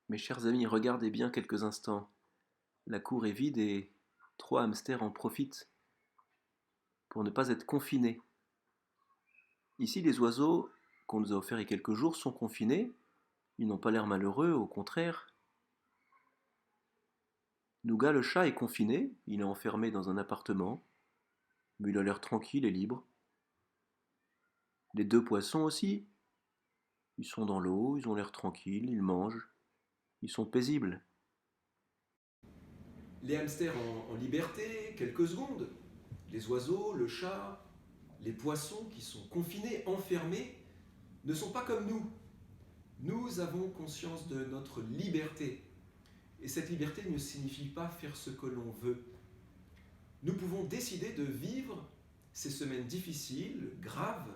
Mes chers amis, regardez bien quelques instants. La cour est vide et 3 hamsters en profitent pour ne pas être confinés. Ici, les oiseaux qu'on nous a offerts il y a quelques jours sont confinés. Ils n'ont pas l'air malheureux, au contraire. Nougat, le chat, est confiné. Il est enfermé dans un appartement. Mais il a l'air tranquille et libre. Les 2 poissons aussi. Ils sont dans l'eau, ils ont l'air tranquilles, ils mangent. Ils sont paisibles. Les hamsters en liberté, quelques secondes. Les oiseaux, le chat, les poissons qui sont confinés, enfermés, ne sont pas comme nous. Nous avons conscience de notre liberté. Et cette liberté ne signifie pas faire ce que l'on veut. Nous pouvons décider de vivre ces semaines difficiles, graves,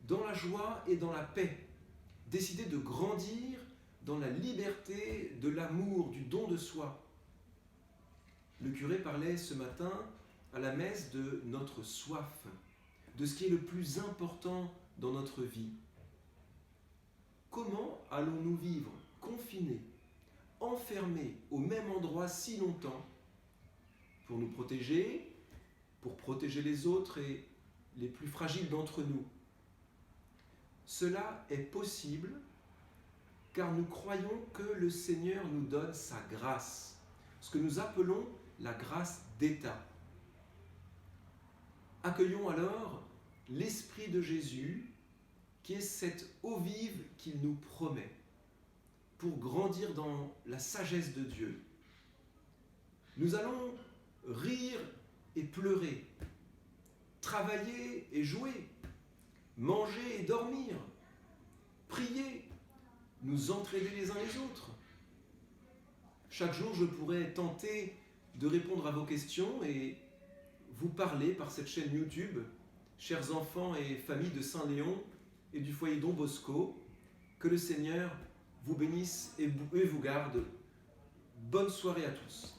dans la joie et dans la paix. Décider de grandir dans la liberté de l'amour, du don de soi. Le curé parlait ce matin à la messe de notre soif, de ce qui est le plus important dans notre vie. Comment allons-nous vivre confinés, enfermés au même endroit si longtemps pour nous protéger, pour protéger les autres et les plus fragiles d'entre nous? Cela est possible car nous croyons que le Seigneur nous donne sa grâce, ce que nous appelons la grâce d'État. Accueillons alors l'Esprit de Jésus, qui est cette eau vive qu'il nous promet, pour grandir dans la sagesse de Dieu. Nous allons rire et pleurer, travailler et jouer, manger et dormir, prier, nous entraider les uns les autres. Chaque jour, je pourrais tenter de répondre à vos questions et vous parler par cette chaîne YouTube, chers enfants et familles de Saint-Léon et du foyer Don Bosco. Que le Seigneur vous bénisse et vous garde. Bonne soirée à tous.